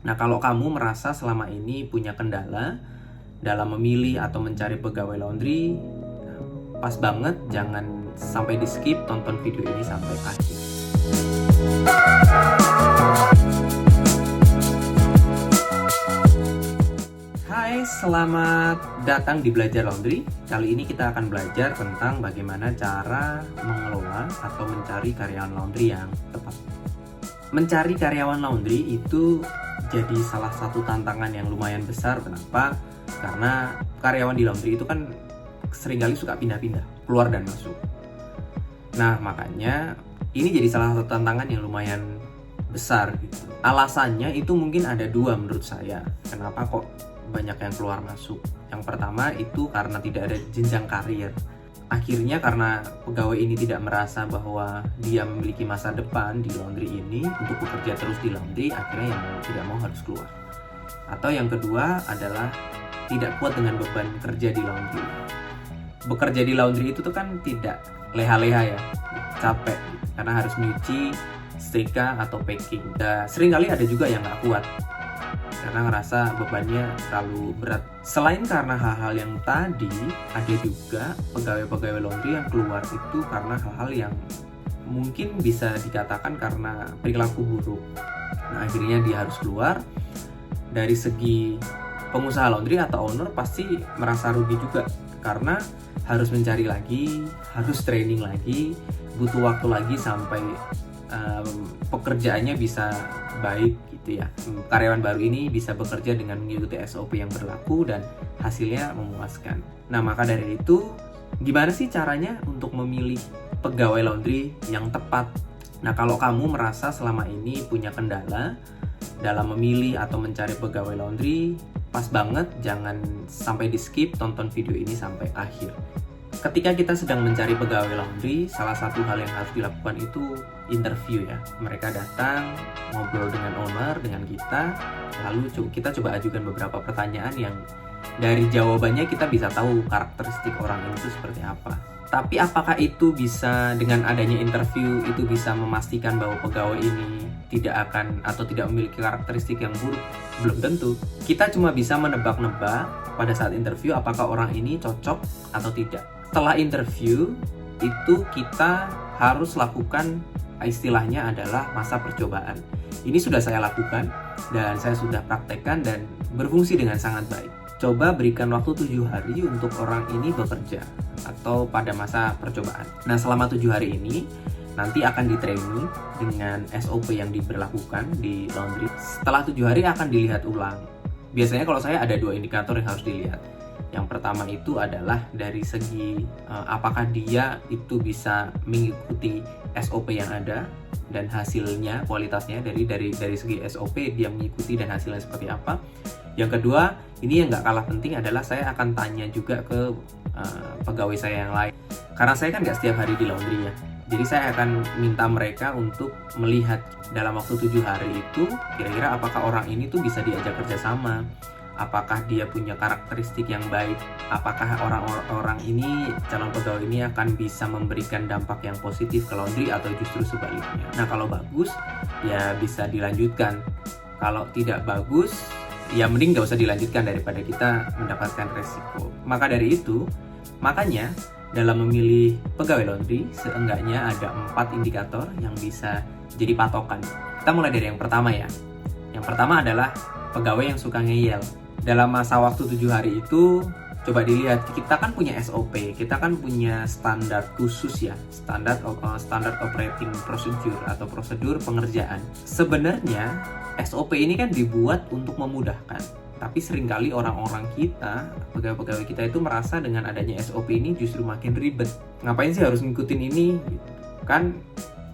Nah, kalau kamu merasa selama ini punya kendala dalam memilih atau mencari pegawai laundry, pas banget, jangan sampai di skip, tonton video ini sampai akhir. Hai, selamat datang di Belajar Laundry. Kali ini kita akan belajar tentang bagaimana cara mengelola atau mencari karyawan laundry yang tepat. Mencari karyawan laundry itu jadi salah satu tantangan yang lumayan besar. Kenapa? Karena karyawan di laundry itu kan seringkali suka pindah-pindah, keluar dan masuk. Nah, makanya ini jadi salah satu tantangan yang lumayan besar gitu. Alasannya itu mungkin ada dua menurut saya. Kenapa kok banyak yang keluar masuk? Yang pertama itu karena tidak ada jenjang karir. Akhirnya karena pegawai ini tidak merasa bahwa dia memiliki masa depan di laundry ini untuk bekerja terus di laundry, akhirnya yang mau tidak mau harus keluar. Atau yang kedua adalah tidak kuat dengan beban kerja di laundry. Bekerja di laundry itu tuh kan tidak leha-leha ya, capek karena harus nyuci, setrika atau packing. Dan seringkali ada juga yang nggak kuat karena ngerasa bebannya terlalu berat. Selain karena hal-hal yang tadi, ada juga pegawai-pegawai laundry yang keluar itu karena hal-hal yang mungkin bisa dikatakan karena perilaku buruk. Nah, akhirnya dia harus keluar. Dari segi pengusaha laundry atau owner pasti merasa rugi juga karena harus mencari lagi, harus training lagi, butuh waktu lagi sampai pekerjaannya bisa baik gitu ya. Karyawan baru ini bisa bekerja dengan mengikuti SOP yang berlaku dan hasilnya memuaskan. Nah, maka dari itu gimana sih caranya untuk memilih pegawai laundry yang tepat? Nah, kalau kamu merasa selama ini punya kendala dalam memilih atau mencari pegawai laundry, pas banget, jangan sampai di skip, tonton video ini sampai akhir. Ketika kita sedang mencari pegawai laundry, salah satu hal yang harus dilakukan itu interview ya. Mereka datang, ngobrol dengan owner, dengan kita, lalu kita coba ajukan beberapa pertanyaan yang dari jawabannya kita bisa tahu karakteristik orang itu seperti apa. Tapi apakah itu bisa, dengan adanya interview, itu bisa memastikan bahwa pegawai ini tidak akan atau tidak memiliki karakteristik yang buruk? Belum tentu. Kita cuma bisa menebak-nebak pada saat interview apakah orang ini cocok atau tidak. Setelah interview, itu kita harus lakukan, istilahnya adalah masa percobaan. Ini sudah saya lakukan dan saya sudah praktekkan dan berfungsi dengan sangat baik. Coba berikan waktu 7 hari untuk orang ini bekerja atau pada masa percobaan. Nah, selama 7 hari ini nanti akan di-training dengan SOP yang diberlakukan di laundry. Setelah 7 hari akan dilihat ulang. Biasanya kalau saya ada 2 indikator yang harus dilihat. Yang pertama itu adalah dari segi apakah dia itu bisa mengikuti SOP yang ada dan hasilnya, kualitasnya dari segi SOP dia mengikuti dan hasilnya seperti apa. Yang kedua, ini yang nggak kalah penting adalah saya akan tanya juga ke pegawai saya yang lain. Karena saya kan nggak setiap hari di laundry ya. Jadi saya akan minta mereka untuk melihat dalam waktu 7 hari itu kira-kira apakah orang ini tuh bisa diajak kerjasama. Apakah dia punya karakteristik yang baik, apakah orang-orang ini, calon pegawai ini akan bisa memberikan dampak yang positif ke laundry atau justru sebaliknya. Nah, kalau bagus, ya bisa dilanjutkan. Kalau tidak bagus, ya mending gak usah dilanjutkan daripada kita mendapatkan resiko. Maka dari itu, makanya dalam memilih pegawai laundry, seenggaknya ada 4 indikator yang bisa jadi patokan. Kita mulai dari yang pertama ya. Yang pertama adalah pegawai yang suka ngeyel. Dalam masa waktu 7 hari itu, coba dilihat, kita kan punya SOP, kita kan punya standar khusus ya, standar operating procedure atau prosedur pengerjaan. Sebenarnya SOP ini kan dibuat untuk memudahkan, tapi seringkali orang-orang kita, pegawai-pegawai kita itu merasa dengan adanya SOP ini justru makin ribet. Ngapain sih harus ngikutin ini? Kan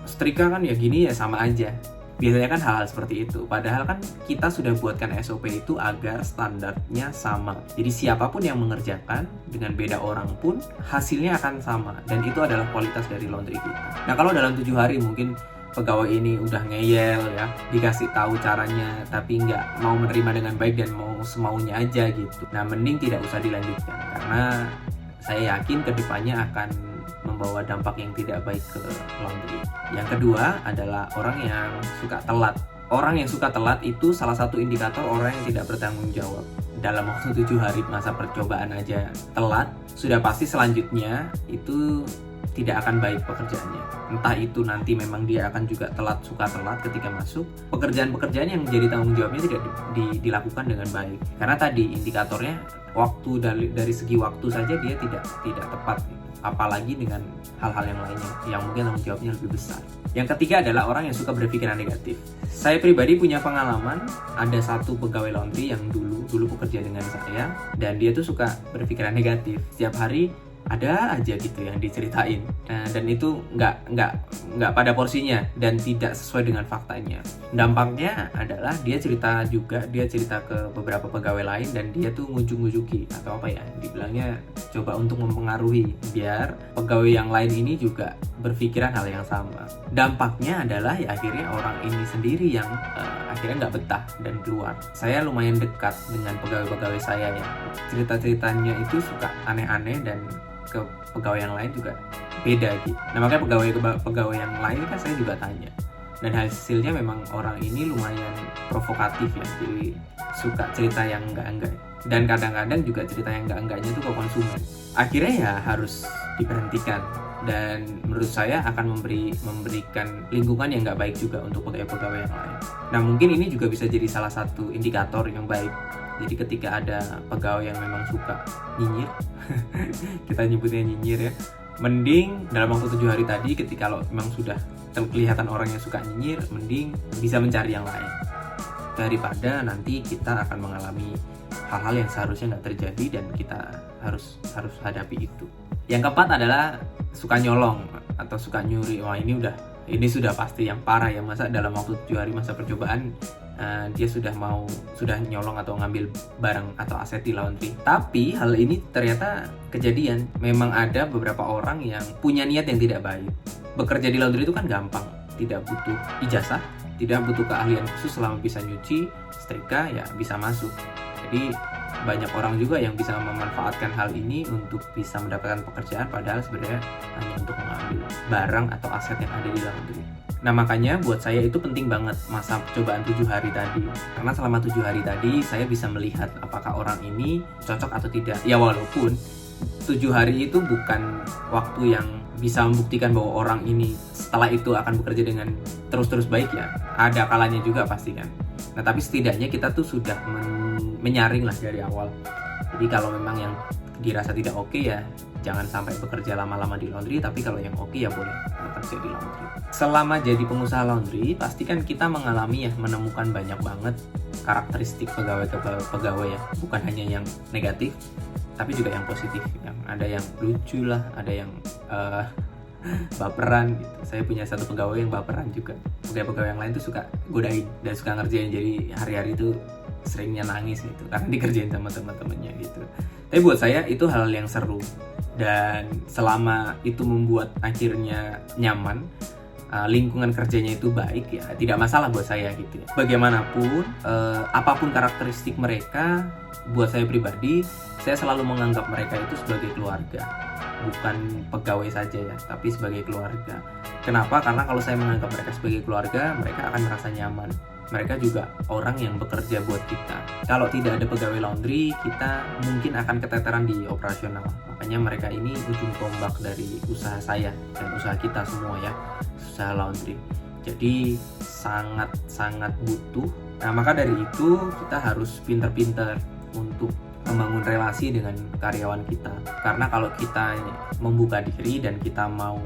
setrika kan ya gini ya sama aja. Biasanya kan hal-hal seperti itu. Padahal kan kita sudah buatkan SOP itu agar standarnya sama. Jadi siapapun yang mengerjakan, dengan beda orang pun, hasilnya akan sama. Dan itu adalah kualitas dari laundry kita. Nah, kalau dalam 7 hari mungkin pegawai ini udah ngeyel ya, dikasih tahu caranya, tapi nggak mau menerima dengan baik dan mau semaunya aja gitu. Nah, mending tidak usah dilanjutkan. Karena saya yakin kedepannya akan membawa dampak yang tidak baik ke laundry. Yang kedua adalah orang yang suka telat. orang yang suka telat itu salah satu indikator orang yang tidak bertanggung jawab. Dalam waktu 7 hari masa percobaan aja telat, sudah pasti selanjutnya itu tidak akan baik pekerjaannya. Entah itu nanti memang dia akan juga suka telat ketika masuk. Pekerjaan-pekerjaan yang menjadi tanggung jawabnya tidak dilakukan dengan baik. Karena tadi indikatornya waktu dari segi waktu saja dia tidak tepat. Apalagi dengan hal-hal yang lainnya yang mungkin tanggung jawabnya lebih besar. Yang ketiga adalah orang yang suka berpikiran negatif. Saya pribadi punya pengalaman, ada satu pegawai laundry yang dulu bekerja dengan saya, dan dia tuh suka berpikiran negatif. Setiap hari ada aja gitu yang diceritain, dan itu nggak pada porsinya dan tidak sesuai dengan faktanya. Dampaknya adalah dia cerita ke beberapa pegawai lain, dan dia tuh ngujuk-ngujuki atau apa ya, dibilangnya coba untuk mempengaruhi biar pegawai yang lain ini juga berpikiran hal yang sama. Dampaknya adalah ya akhirnya orang ini sendiri yang akhirnya nggak betah dan keluar. Saya lumayan dekat dengan pegawai-pegawai saya ya, cerita-ceritanya itu suka aneh-aneh dan ke pegawai yang lain juga beda gitu. Nah makanya pegawai yang lain kan saya juga tanya, dan hasilnya memang orang ini lumayan provokatif ya, jadi suka cerita yang enggak-enggak, dan kadang-kadang juga cerita yang enggak-enggaknya itu ke konsumen. Akhirnya ya harus diberhentikan, dan menurut saya akan memberikan lingkungan yang nggak baik juga untuk pegawai-pegawai yang lain. Nah mungkin ini juga bisa jadi salah satu indikator yang baik. Jadi ketika ada pegawai yang memang suka nyinyir, kita nyebutnya nyinyir ya, mending dalam waktu 7 hari tadi ketika kalau memang sudah kelihatan orang yang suka nyinyir, mending bisa mencari yang lain daripada nanti kita akan mengalami hal-hal yang seharusnya nggak terjadi dan kita harus hadapi itu. Yang keempat adalah suka nyolong atau suka nyuri. Wah ini sudah pasti yang parah ya, masa dalam waktu 7 hari masa percobaan dia sudah nyolong atau ngambil barang atau aset di laundry. Tapi hal ini ternyata kejadian. Memang ada beberapa orang yang punya niat yang tidak baik. Bekerja di laundry itu kan gampang, tidak butuh ijazah, tidak butuh keahlian khusus, selama bisa nyuci, setrika ya bisa masuk. Jadi banyak orang juga yang bisa memanfaatkan hal ini untuk bisa mendapatkan pekerjaan, padahal sebenarnya hanya untuk mengambil barang atau aset yang ada di laundry. Nah makanya buat saya itu penting banget masa percobaan 7 hari tadi, karena selama 7 hari tadi saya bisa melihat apakah orang ini cocok atau tidak. Ya walaupun 7 hari itu bukan waktu yang bisa membuktikan bahwa orang ini setelah itu akan bekerja dengan terus-terus baik ya, ada kalanya juga pasti kan. Nah tapi setidaknya kita tuh sudah menyaring lah dari awal. Jadi kalau memang yang dirasa tidak oke ya jangan sampai bekerja lama-lama di laundry, tapi kalau yang oke ya boleh bekerja di laundry. Selama jadi pengusaha laundry pasti kan kita menemukan banyak banget karakteristik pegawai ya, bukan hanya yang negatif tapi juga yang positif. Yang ada yang lucu lah, ada yang baperan gitu. Saya punya satu pegawai yang baperan juga. Pegawai yang lain tuh suka godain dan suka ngerjain, jadi hari-hari itu seringnya nangis gitu karena dikerjain sama teman-temannya gitu. Tapi buat saya itu hal yang seru, dan selama itu membuat akhirnya nyaman, lingkungan kerjanya itu baik ya tidak masalah buat saya gitu ya. Bagaimanapun apapun karakteristik mereka, buat saya pribadi saya selalu menganggap mereka itu sebagai keluarga, bukan pegawai saja ya, tapi sebagai keluarga. Kenapa? Karena kalau saya menganggap mereka sebagai keluarga, mereka akan merasa nyaman. Mereka juga orang yang bekerja buat kita. Kalau tidak ada pegawai laundry, kita mungkin akan keteteran di operasional. Makanya mereka ini ujung tombak dari usaha saya dan usaha kita semua ya, usaha laundry. Jadi sangat butuh. Nah maka dari itu kita harus pintar-pintar untuk membangun relasi dengan karyawan kita. Karena kalau kita membuka diri dan kita mau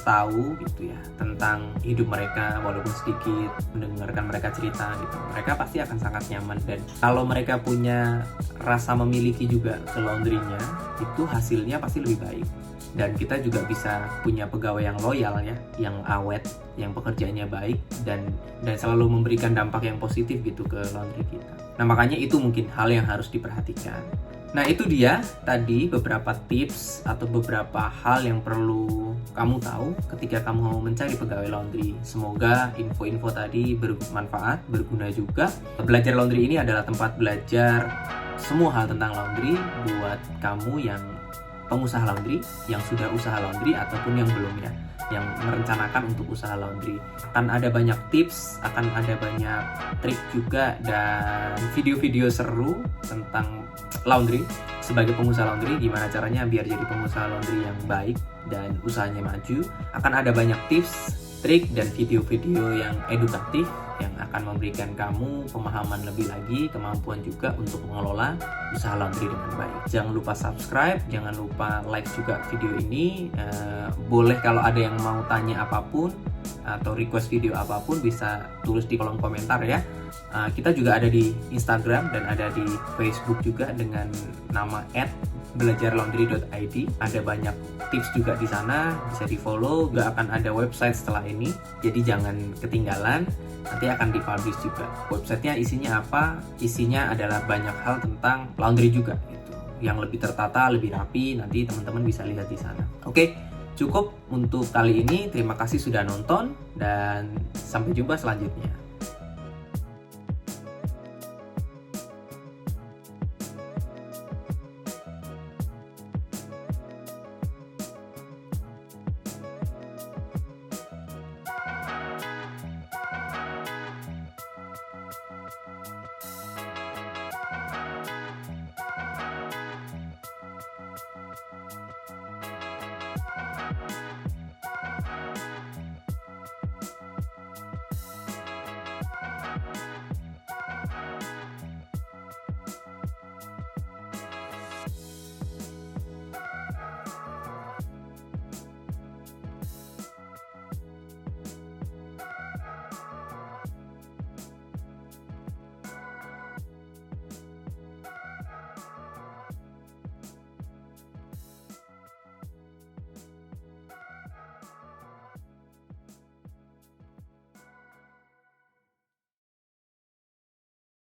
tahu gitu ya tentang hidup mereka walaupun sedikit, mendengarkan mereka cerita gitu, mereka pasti akan sangat nyaman. Dan kalau mereka punya rasa memiliki juga ke laundrynya, itu hasilnya pasti lebih baik. Dan kita juga bisa punya pegawai yang loyal ya, yang awet, yang pekerjaannya baik dan selalu memberikan dampak yang positif gitu ke laundry kita. Nah makanya itu mungkin hal yang harus diperhatikan. Nah itu dia tadi beberapa tips atau beberapa hal yang perlu kamu tahu ketika kamu mau mencari pegawai laundry. Semoga info-info tadi bermanfaat, berguna juga. Belajar laundry ini adalah tempat belajar semua hal tentang laundry buat kamu yang pengusaha laundry, yang sudah usaha laundry ataupun yang belum ya. yang merencanakan untuk usaha laundry. Akan ada banyak tips, akan ada banyak trik juga, dan video-video seru tentang laundry. Sebagai pengusaha laundry, gimana caranya biar jadi pengusaha laundry yang baik dan usahanya maju. Akan ada banyak tips, trik, dan video-video yang edukatif yang akan memberikan kamu pemahaman lebih lagi, kemampuan juga untuk mengelola usaha laundry dengan baik. Jangan lupa subscribe, jangan lupa like juga video ini. Boleh kalau ada yang mau tanya apapun atau request video apapun, bisa tulis di kolom komentar ya. Kita juga ada di Instagram dan ada di Facebook juga dengan nama @belajarlaundry.id. Ada banyak tips juga di sana, bisa di follow. Juga akan ada website setelah ini, jadi jangan ketinggalan. Nanti akan dipublish juga. Websitenya isinya apa? Isinya adalah banyak hal tentang laundry juga gitu, yang lebih tertata, lebih rapi. Nanti teman-teman bisa lihat di sana. Oke, cukup untuk kali ini. Terima kasih sudah nonton dan sampai jumpa selanjutnya.